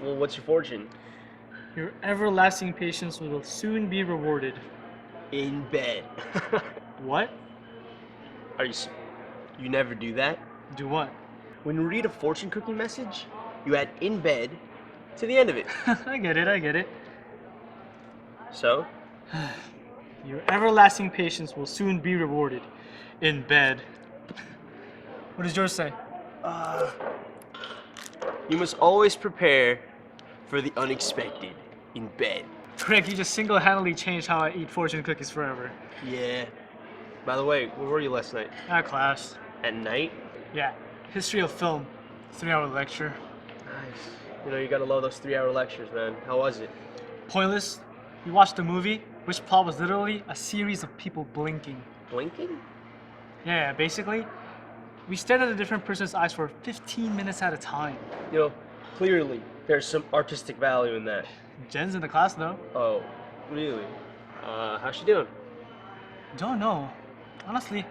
Well, what's your fortune? Your everlasting patience will soon be rewarded. In bed. What? Are you never do that? Do what? When you read a fortune cookie message, you add in bed to the end of it. I get it, I get it. So? Your everlasting patience will soon be rewarded. In bed. What does yours say? You must always prepare for the unexpected in bed. Greg, you just single-handedly changed how I eat fortune cookies forever. Yeah. By the way, where were you last night? At class. At night? Yeah. History of film. 3-hour lecture. Nice. You know, you gotta love those 3-hour lectures, man. How was it? Pointless. We watched a movie, which plot was literally a series of people blinking. Blinking? Yeah, basically, we stared at a different person's eyes for 15 minutes at a time. You know, clearly, there's some artistic value in that. Jen's in the class though. Oh, really? How's she doing? Don't know. Honestly,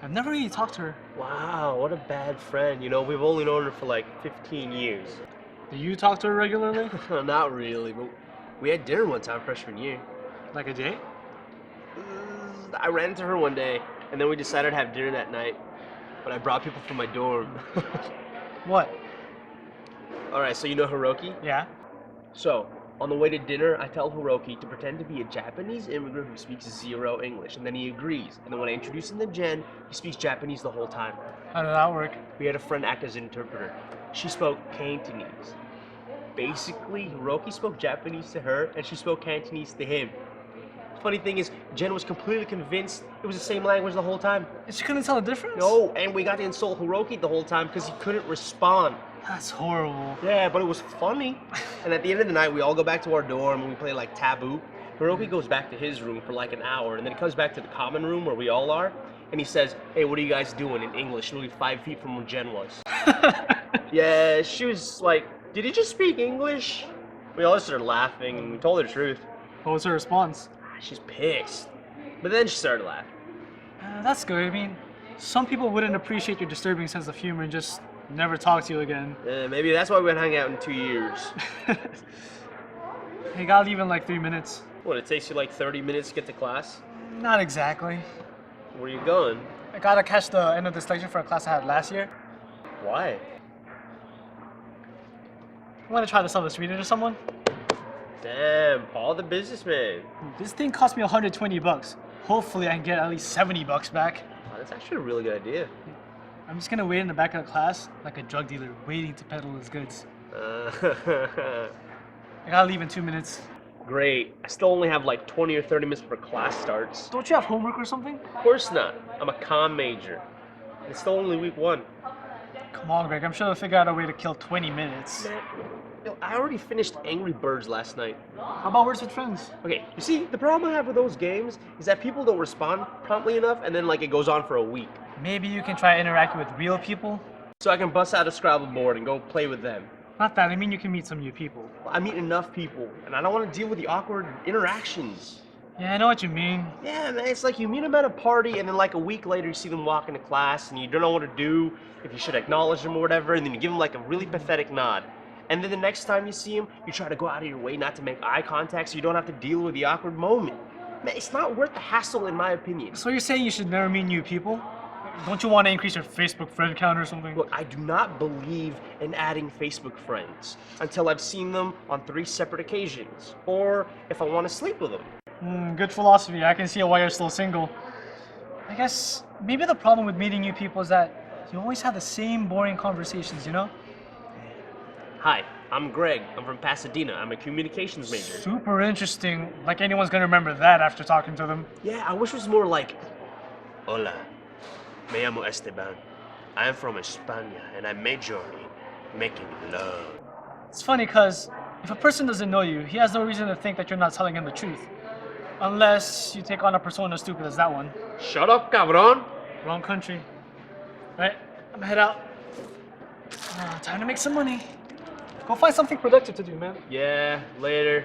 I've never really talked to her. Wow, what a bad friend. You know, we've only known her for like 15 years. Do you talk to her regularly? Not really, but we had dinner one time freshman year. Like a date? I ran into her one day, and then we decided to have dinner that night. But I brought people from my dorm. What? Alright, so you know Hiroki? Yeah? So, on the way to dinner, I tell Hiroki to pretend to be a Japanese immigrant who speaks zero English, and then he agrees. And then when I introduce him to Jen, he speaks Japanese the whole time. How did that work? We had a friend act as an interpreter. She spoke Cantonese. Basically, Hiroki spoke Japanese to her, and she spoke Cantonese to him. Funny thing is, Jen was completely convinced it was the same language the whole time. And she couldn't tell the difference? No, and we got to insult Hiroki the whole time because he couldn't respond. That's horrible. Yeah, but it was funny. And at the end of the night, we all go back to our dorm and we play like Taboo. Hiroki goes back to his room for like an hour, and then he comes back to the common room where we all are, and he says, "Hey, what are you guys doing?" in English, literally 5 feet from where Jen was. Yeah, she was like, "Did he just speak English?" We all started laughing, and we told her the truth. What was her response? She's pissed. But then she started laughing. That's good. I mean, some people wouldn't appreciate your disturbing sense of humor and just never talk to you again. Maybe that's why we went hang out in 2 years. Hey, gotta leave in like 3 minutes. What, it takes you like 30 minutes to get to class? Not exactly. Where are you going? I gotta catch the end of this lecture for a class I had last year. Why? I want to try to sell this reader to someone. Damn, Paul the businessman. This thing cost me 120 bucks. Hopefully I can get at least 70 bucks back. Wow, that's actually a really good idea. I'm just gonna wait in the back of the class like a drug dealer waiting to peddle his goods. I gotta leave in 2 minutes. Great. I still only have like 20 or 30 minutes before class starts. Don't you have homework or something? Of course not. I'm a comm major. It's still only week 1. Come on, Greg. I'm sure they'll figure out a way to kill 20 minutes. Man, I already finished Angry Birds last night. How about Words with Friends? Okay, you see, the problem I have with those games is that people don't respond promptly enough, and then like it goes on for a week. Maybe you can try interacting with real people? So I can bust out a Scrabble board and go play with them. Not that, I mean you can meet some new people. I meet enough people, and I don't want to deal with the awkward interactions. Yeah, I know what you mean. Yeah, man, it's like you meet them at a party, and then like a week later you see them walk into class, and you don't know what to do, if you should acknowledge them or whatever, and then you give them like a really pathetic nod. And then the next time you see them, you try to go out of your way not to make eye contact so you don't have to deal with the awkward moment. Man, it's not worth the hassle in my opinion. So you're saying you should never meet new people? Don't you want to increase your Facebook friend count or something? Look, I do not believe in adding Facebook friends until I've seen them on 3 separate occasions, or if I want to sleep with them. Good philosophy. I can see why you're still single. I guess maybe the problem with meeting new people is that you always have the same boring conversations, you know? Hi, I'm Greg. I'm from Pasadena. I'm a communications major. Super interesting. Like anyone's gonna remember that after talking to them. Yeah, I wish it was more like, Hola, me llamo Esteban. I am from España, and I major in making love. It's funny because if a person doesn't know you, he has no reason to think that you're not telling him the truth. Unless you take on a persona as stupid as that one. Shut up, cabron! Wrong country. Right, I'm gonna head out. Time to make some money. Go find something productive to do, man. Yeah, later.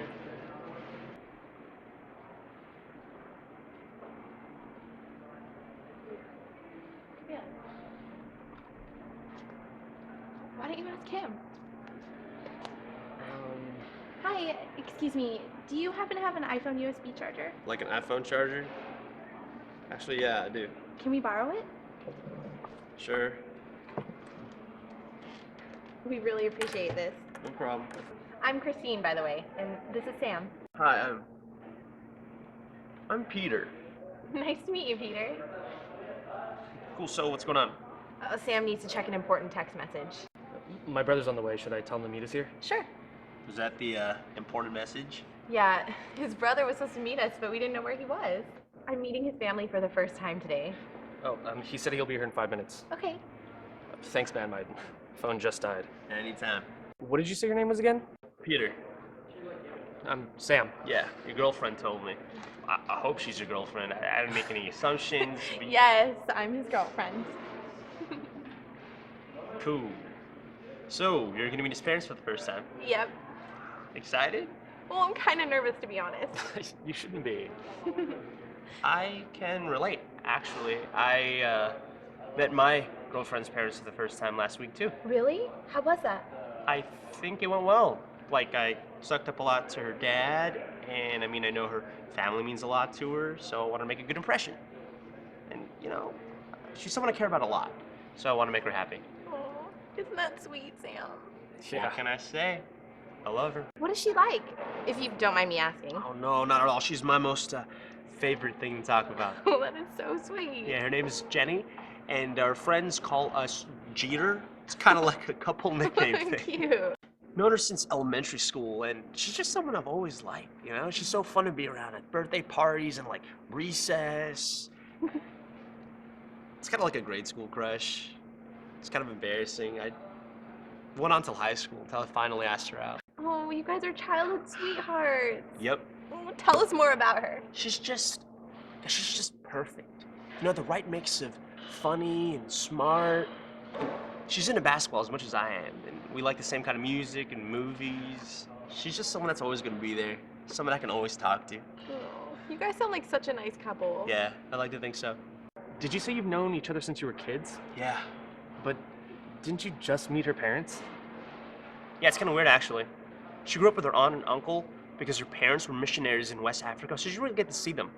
Why don't you ask him? Hi, excuse me. Do you happen to have an iPhone USB charger? Like an iPhone charger? Actually, yeah, I do. Can we borrow it? Sure. We really appreciate this. No problem. I'm Christine, by the way, and this is Sam. Hi, I'm Peter. Nice to meet you, Peter. Cool, so what's going on? Sam needs to check an important text message. My brother's on the way. Should I tell him to meet us here? Sure. Was that the important message? Yeah, his brother was supposed to meet us, but we didn't know where he was. I'm meeting his family for the first time today. Oh, he said he'll be here in 5 minutes. Okay. Thanks, man. My phone just died. Anytime. What did you say your name was again? Peter. I'm Sam. Yeah, your girlfriend told me. I hope she's your girlfriend. I didn't make any assumptions. But... Yes, I'm his girlfriend. Cool. So, you're gonna meet his parents for the first time. Yep. Excited? Well, I'm kind of nervous, to be honest. You shouldn't be. I can relate, actually. I met my girlfriend's parents for the first time last week, too. Really? How was that? I think it went well. Like, I sucked up a lot to her dad, and I mean, I know her family means a lot to her, so I want to make a good impression. And, you know, she's someone I care about a lot, so I want to make her happy. Oh, isn't that sweet, Sam? What can I say? I love her. What is she like, if you don't mind me asking? Oh, no, not at all. She's my most favorite thing to talk about. Oh, that is so sweet. Yeah, her name is Jenny, and our friends call us Jeter. It's kind of like a couple nickname thing. Cute. Known her since elementary school, and she's just someone I've always liked, you know? She's so fun to be around at birthday parties and, like, recess. It's kind of like a grade school crush. It's kind of embarrassing. I went on till high school until I finally asked her out. Oh, you guys are childhood sweethearts. Yep. Oh, tell us more about her. She's just perfect. You know, the right mix of funny and smart. She's into basketball as much as I am, and we like the same kind of music and movies. She's just someone that's always gonna be there. Someone I can always talk to. Oh, you guys sound like such a nice couple. Yeah, I like to think so. Did you say you've known each other since you were kids? Yeah. But didn't you just meet her parents? Yeah, it's kind of weird actually. She grew up with her aunt and uncle because her parents were missionaries in West Africa, so she didn't really get to see them.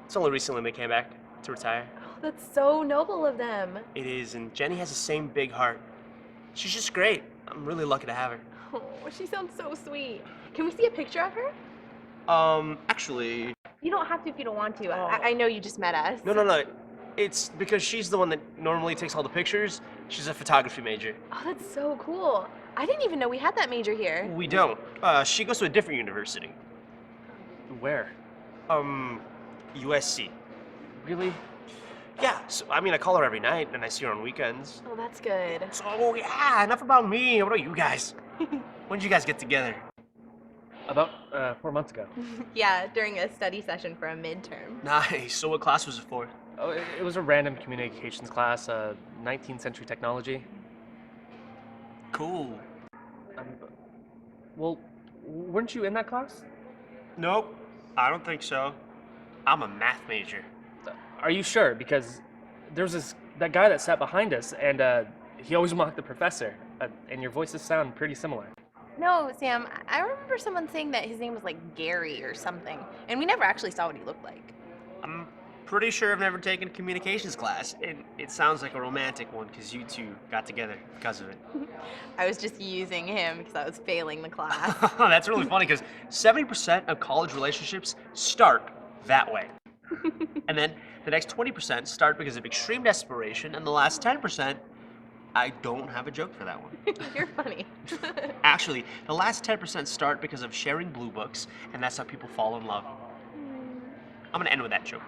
It's only recently they came back to retire. Oh, that's so noble of them. It is, and Jenny has the same big heart. She's just great. I'm really lucky to have her. Oh, she sounds so sweet. Can we see a picture of her? Actually... You don't have to if you don't want to. Oh. I know you just met us. No. It's because she's the one that normally takes all the pictures. She's a photography major. Oh, that's so cool. I didn't even know we had that major here. We don't. She goes to a different university. Where? USC. Really? Yeah, so, I mean, I call her every night, and I see her on weekends. Oh, that's good. So, yeah, enough about me. What about you guys? When did you guys get together? About 4 months ago. Yeah, during a study session for a midterm. Nice. So what class was it for? Oh, it was a random communications class, 19th century technology. Cool. Well, weren't you in that class? Nope, I don't think so. I'm a math major. Are you sure? Because there was that guy that sat behind us, and he always mocked the professor, and your voices sound pretty similar. No, Sam, I remember someone saying that his name was like Gary or something, and we never actually saw what he looked like. I'm pretty sure I've never taken a communications class, and it sounds like a romantic one because you two got together because of it. I was just using him because I was failing the class. That's really funny because 70% of college relationships start that way. And then the next 20% start because of extreme desperation, and the last 10%, I don't have a joke for that one. You're funny. Actually, the last 10% start because of sharing blue books, and that's how people fall in love. I'm gonna end with that joke.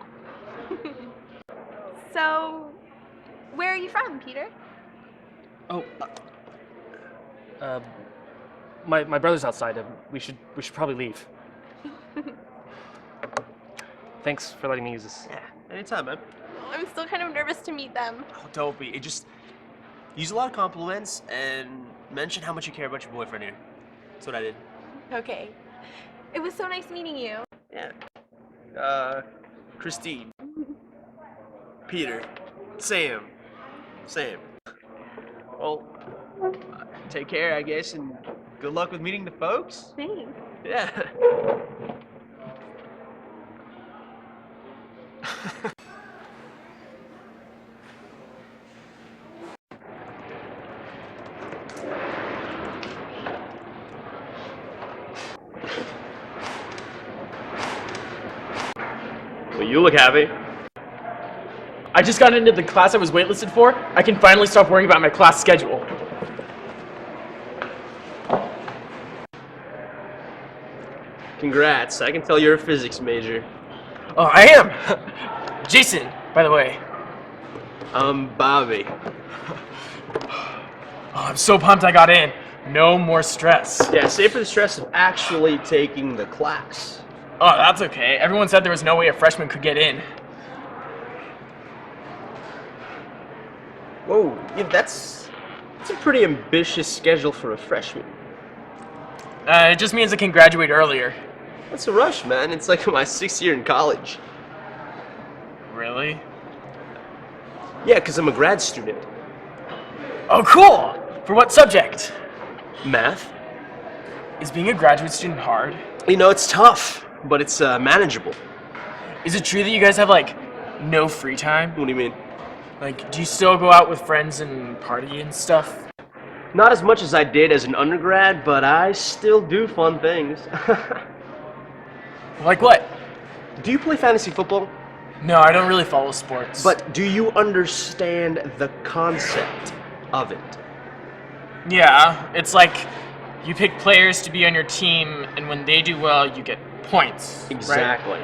So, where are you from, Peter? Oh, my brother's outside. We should probably leave. Thanks for letting me use this. Yeah, anytime, man. Oh, I'm still kind of nervous to meet them. Oh, don't be. Just use a lot of compliments and mention how much you care about your boyfriend here. That's what I did. Okay. It was so nice meeting you. Yeah. Christine. Peter. Sam. Well, take care, I guess, and Good luck with meeting the folks. Thanks. Yeah. Well, you look happy. I just got into the class I was waitlisted for. I can finally stop worrying about my class schedule. Congrats. I can tell you're a physics major. Oh, I am! Jason, by the way. I'm Bobby. Oh, I'm so pumped I got in. No more stress. Yeah, save for the stress of actually taking the class. Oh, that's okay. Everyone said there was no way a freshman could get in. Whoa, yeah, that's a pretty ambitious schedule for a freshman. It just means I can graduate earlier. What's a rush, man? It's like my 6th year in college. Really? Yeah, because I'm a grad student. Oh, cool! For what subject? Math? Is being a graduate student hard? You know, it's tough, but it's manageable. Is it true that you guys have, like, no free time? What do you mean? Like, do you still go out with friends and party and stuff? Not as much as I did as an undergrad, but I still do fun things. Like what? Do you play fantasy football? No, I don't really follow sports. But do you understand the concept of it? yeah, it's like you pick players to be on your team, and when they do well, you get points. Right? Exactly.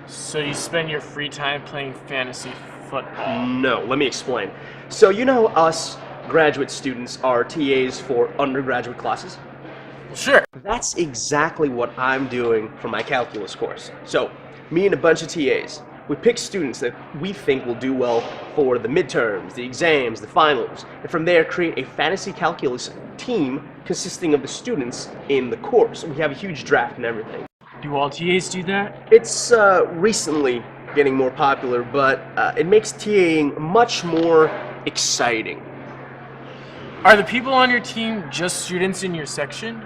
So you spend your free time playing fantasy football. No, let me explain. So you know us graduate students are TAs for undergraduate classes? Sure. That's exactly what I'm doing for my calculus course. So, me and a bunch of TAs, we pick students that we think will do well for the midterms, the exams, the finals, and from there create a fantasy calculus team consisting of the students in the course. We have a huge draft and everything. Do all TAs do that? It's recently getting more popular, but it makes TAing much more exciting. Are the people on your team just students in your section?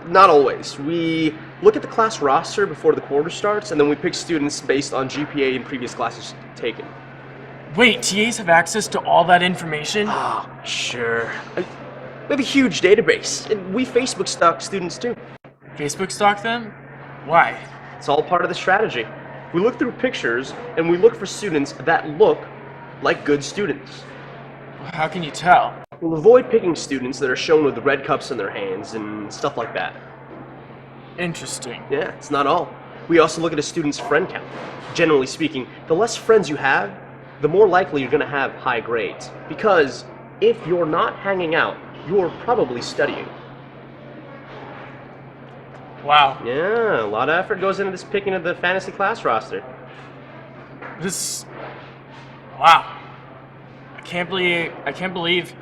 Not always. We look at the class roster before the quarter starts, and then we pick students based on GPA in previous classes taken. Wait, TAs have access to all that information? Ah, sure. We have a huge database, and we Facebook stalk students too. Facebook stalk them? Why? It's all part of the strategy. We look through pictures, and we look for students that look like good students. How can you tell? We'll avoid picking students that are shown with red cups in their hands and stuff like that. Interesting. Yeah, it's not all. We also look at a student's friend count. Generally speaking, the less friends you have, the more likely you're going to have high grades. Because if you're not hanging out, you're probably studying. Wow. Yeah, a lot of effort goes into this picking of the fantasy class roster. This. Wow. I can't believe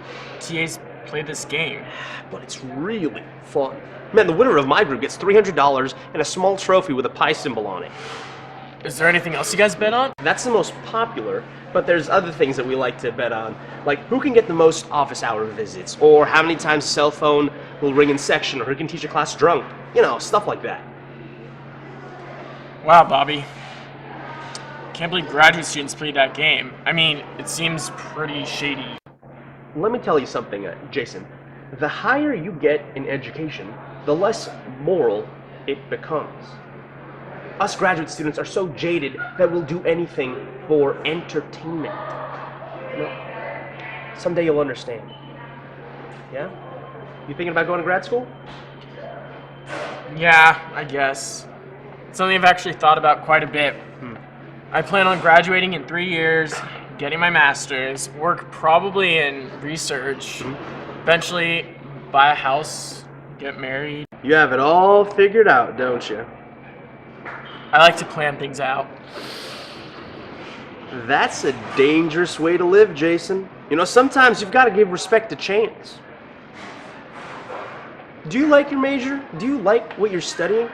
TAs play this game. But it's really fun. Man, the winner of my group gets $300 and a small trophy with a pi symbol on it. Is there anything else you guys bet on? That's the most popular, but there's other things that we like to bet on, like who can get the most office hour visits, or how many times cell phone will ring in section, or who can teach a class drunk. You know, stuff like that. Wow, Bobby. Can't believe graduate students play that game. I mean, it seems pretty shady. Let me tell you something, Jason. The higher you get in education, the less moral it becomes. Us graduate students are so jaded that we'll do anything for entertainment. Well, someday you'll understand. Yeah? You thinking about going to grad school? Yeah, I guess. It's something I've actually thought about quite a bit. I plan on graduating in 3 years, getting my master's, work probably in research, eventually buy a house, get married. You have it all figured out, don't you? I like to plan things out. That's a dangerous way to live, Jason. You know, sometimes you've got to give respect a chance. Do you like your major? Do you like what you're studying?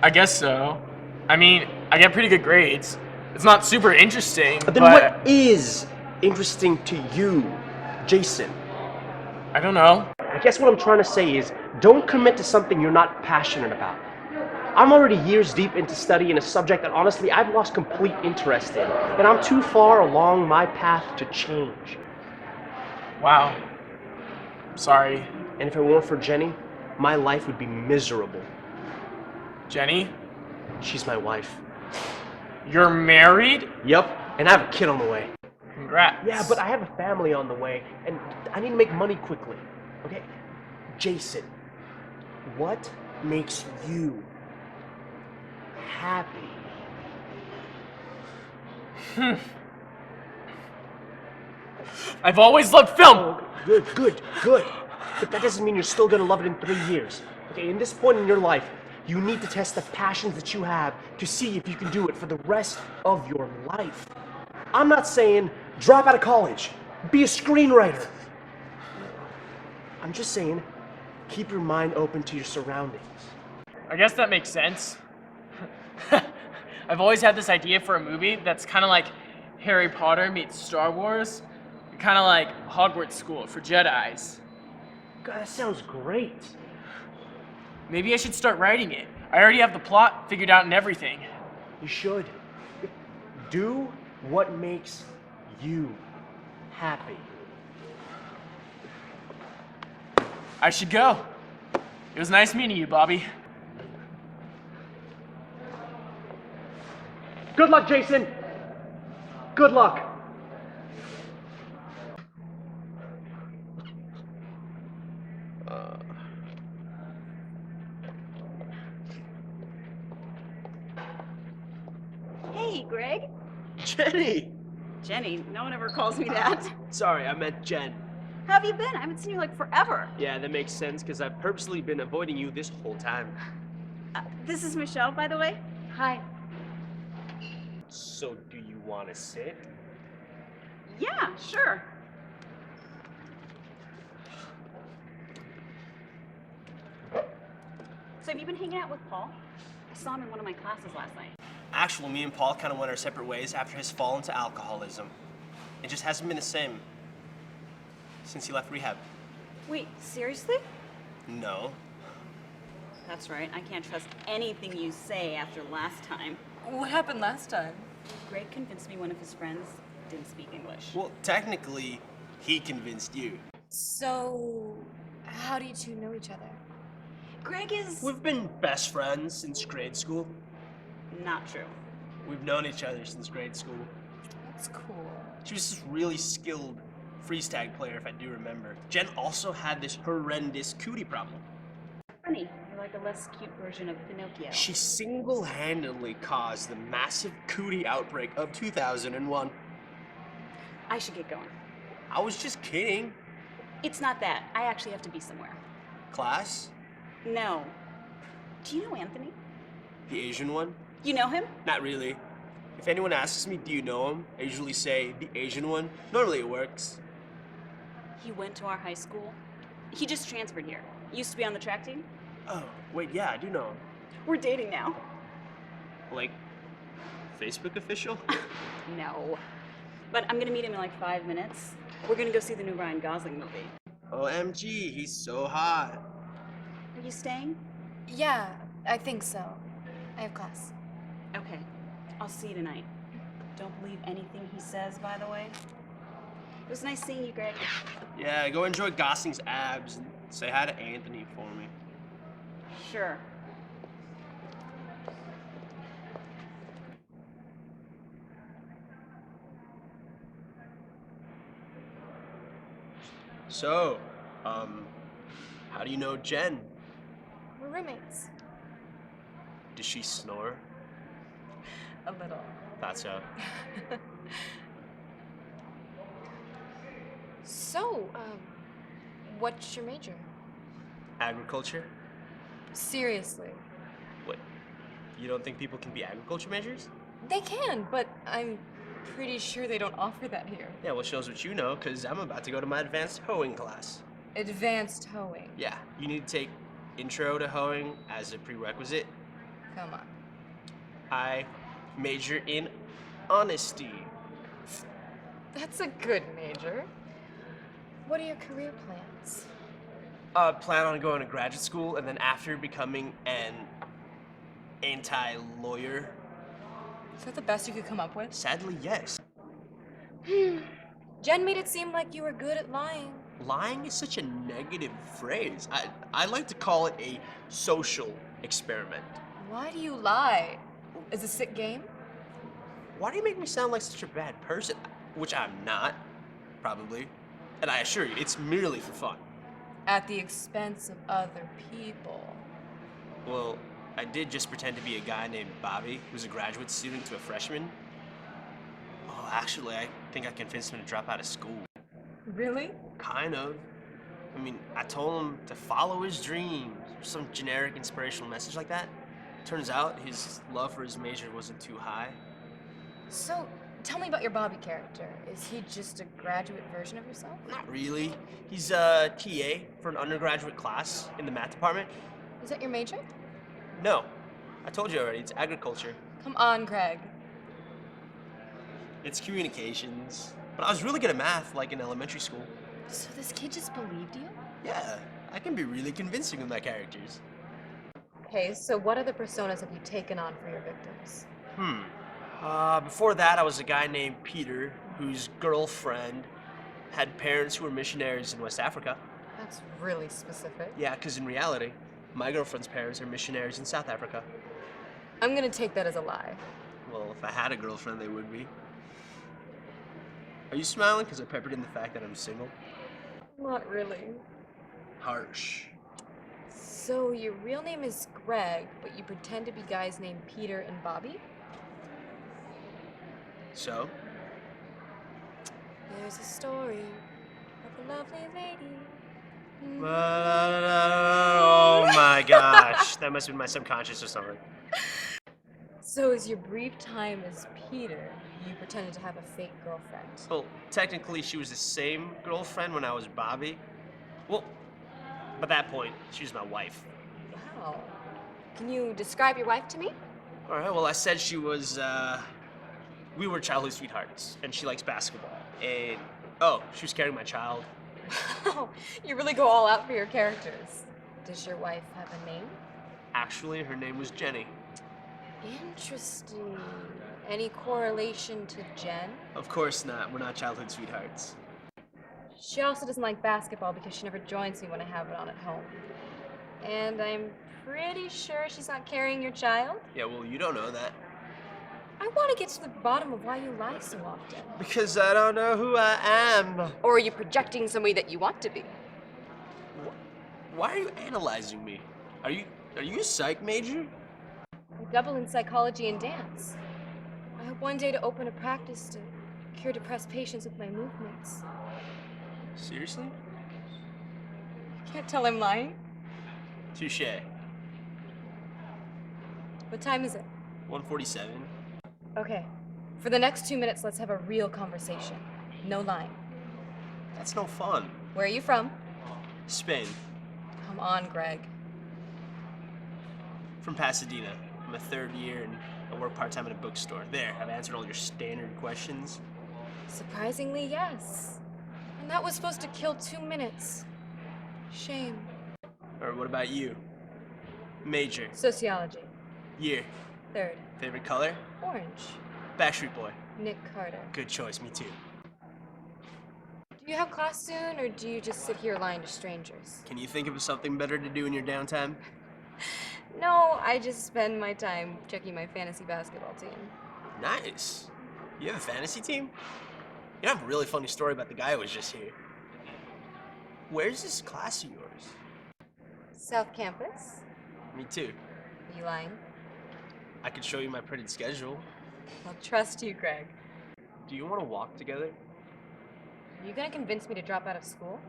I guess so. I mean, I get pretty good grades. It's not super interesting, Then but what is interesting to you, Jason? I don't know. I guess what I'm trying to say is, don't commit to something you're not passionate about. I'm already years deep into studying a subject that honestly I've lost complete interest in, and I'm too far along my path to change. Wow. Sorry. And if it weren't for Jenny, my life would be miserable. Jenny, She's my wife. you're married? Yep, and I have a kid on the way. Congrats. Yeah, but I have a family on the way, and I need to make money quickly. Okay? Jason, what makes you happy? I've always loved film. Oh, good. But that doesn't mean you're still gonna love it in 3 years. Okay, in this point in your life, you need to test the passions that you have to see if you can do it for the rest of your life. I'm not saying drop out of college, be a screenwriter. I'm just saying, keep your mind open to your surroundings. I guess that makes sense. I've always had this idea for a movie that's kind of like Harry Potter meets Star Wars, kind of like Hogwarts School for Jedis. God, that sounds great. Maybe I should start writing it. I already have the plot figured out and everything. You should. Do what makes you happy. I should go. It was nice meeting you, Bobby. Good luck, Jason. Good luck. Hey, Greg. Jenny. Jenny, no one ever calls me that. Sorry, I meant Jen. How have you been? I haven't seen you like forever. Yeah, that makes sense because I've purposely been avoiding you this whole time. This is Michelle, by the way. Hi. So, do you want to sit? Yeah, sure. So have you been hanging out with Paul? I saw him in one of my classes last night. Actually, me and Paul kind of went our separate ways after his fall into alcoholism. It just hasn't been the same since he left rehab. Wait, seriously? No. That's right. I can't trust anything you say after last time. What happened last time? Greg convinced me one of his friends didn't speak English. Well, technically, he convinced you. So, how do you two know each other? Greg is We've been best friends since grade school. not true. We've known each other since grade school. That's cool. She was this really skilled freeze tag player, if I do remember. Jen also had this horrendous cootie problem. Funny, you're like a less cute version of Pinocchio. She single-handedly caused the massive cootie outbreak of 2001. I should get going. I was just kidding. It's not that. I actually have to be somewhere. Class? No. Do you know Anthony? The Asian one? You know him? Not really. If anyone asks me, do you know him? I usually say, the Asian one. Normally it works. He went to our high school. He just transferred here. Used to be on the track team. Oh, wait, yeah, I do know him. We're dating now. Like, Facebook official? No. But I'm gonna meet him in like 5 minutes. We're gonna go see the new Ryan Gosling movie. OMG, he's so hot. Are you staying? Yeah, I think so. I have class. Okay. I'll see you tonight. Don't believe anything he says, by the way. It was nice seeing you, Greg. Yeah, go enjoy Gosling's abs and say hi to Anthony for me. Sure. So, how do you know Jen? We're roommates. Does she snore? A little. Thought so. So, what's your major? Agriculture? Seriously. What? You don't think people can be agriculture majors? They can, but I'm pretty sure they don't offer that here. Yeah, well, shows what you know, because I'm about to go to my advanced hoeing class. Advanced hoeing. Yeah, you need to take intro to hoeing as a prerequisite. Come on. I major in honesty. That's a good major. What are your career plans? Plan on going to graduate school and then after becoming an anti-lawyer. Is that the best you could come up with? Sadly, yes. Jen made it seem like you were good at lying. Lying is such a negative phrase. I like to call it a social experiment. Why do you lie? Is it a sick game? Why do you make me sound like such a bad person? Which I'm not, probably. And I assure you, it's merely for fun. At the expense of other people. Well, I did just pretend to be a guy named Bobby, who's a graduate student to a freshman. Oh, actually, I think I convinced him to drop out of school. Really? Kind of. I mean, I told him to follow his dreams, or some generic inspirational message like that. Turns out his love for his major wasn't too high. So, tell me about your Bobby character. Is he just a graduate version of yourself? Not really. He's a TA for an undergraduate class in the math department. Is that your major? No, I told you already, it's agriculture. Come on, Greg. It's communications. But I was really good at math, like in elementary school. So this kid just believed you? Yeah, I can be really convincing with my characters. Okay, so what other personas have you taken on for your victims? Before that, I was a guy named Peter, whose girlfriend had parents who were missionaries in West Africa. That's really specific. Yeah, because in reality, my girlfriend's parents are missionaries in South Africa. I'm gonna take that as a lie. Well, if I had a girlfriend, they would be. Are you smiling because I peppered in the fact that I'm single? Not really. Harsh. So your real name is Greg, but you pretend to be guys named Peter and Bobby? So? There's a story of a lovely lady. Oh my gosh, that must have been my subconscious or something. So as your brief time as Peter, you pretended to have a fake girlfriend. Well, technically she was the same girlfriend when I was Bobby. Well, by that point, she was my wife. Wow. Can you describe your wife to me? All right, well, I said she was, we were childhood sweethearts, and she likes basketball. And, oh, she was carrying my child. Wow, you really go all out for your characters. Does your wife have a name? Actually, her name was Jenny. Interesting. Any correlation to Jen? Of course not, we're not childhood sweethearts. She also doesn't like basketball because she never joins me when I have it on at home. And I'm pretty sure she's not carrying your child. Yeah, well, you don't know that. I want to get to the bottom of why you lie so often. Because I don't know who I am. Or are you projecting somebody that you want to be? Why are you analyzing me? Are you a psych major? I double in psychology and dance. I hope one day to open a practice to cure depressed patients with my movements. Seriously? Can't tell I'm lying. Touché. What time is it? 1:47. Okay. For the next 2 minutes, let's have a real conversation. No lying. That's no fun. Where are you from? Spain. Come on, Greg. From Pasadena. I'm a third year and I work part-time at a bookstore. There, I've answered all your standard questions. Surprisingly, yes. And that was supposed to kill 2 minutes. Shame. Or what about you? Major. Sociology. Year. Third. Favorite color? Orange. Backstreet Boy. Nick Carter. Good choice, me too. Do you have class soon, or do you just sit here lying to strangers? Can you think of something better to do in your downtime? No, I just spend my time checking my fantasy basketball team. Nice. You have a fantasy team? You know, I have a really funny story about the guy who was just here. Where's this class of yours? South Campus? Me too. Are you lying? I could show you my printed schedule. I'll trust you, Greg. Do you want to walk together? Are you gonna convince me to drop out of school?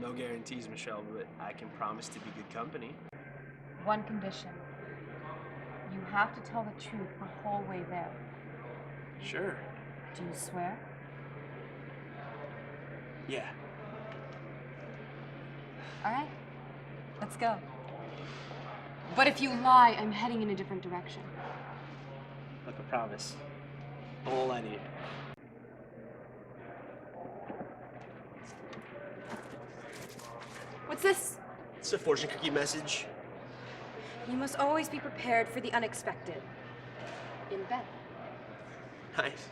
No guarantees, Michelle, but I can promise to be good company. One condition. You have to tell the truth the whole way there. Sure. Do you swear? Yeah. All right. Let's go. But if you lie, I'm heading in a different direction. Look, I promise. All I need. What's this? It's a fortune cookie message. You must always be prepared for the unexpected. In bed. Nice.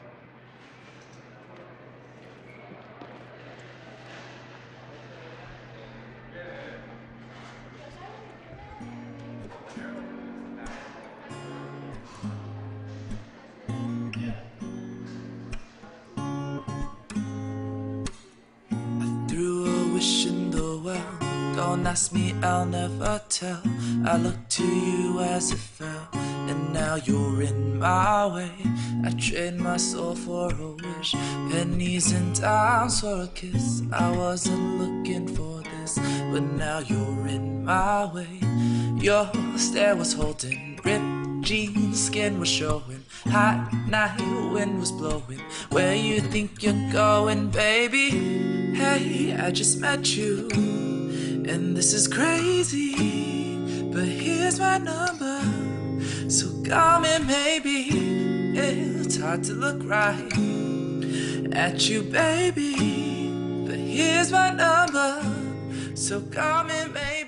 Threw a wish in the well. Don't ask me, I'll never tell. I looked to you as it fell, and now you're in my way. I trade my soul for a wish, pennies and dimes for a kiss. I wasn't looking for this, but now you're in my way. Your stare was holding, ripped jeans, skin was showing. Hot night, wind was blowing. Where you think you're going, baby? Hey, I just met you, and this is crazy, but here's my number, so call me maybe. It's hard to look right at you, baby, but here's my number, so call me maybe.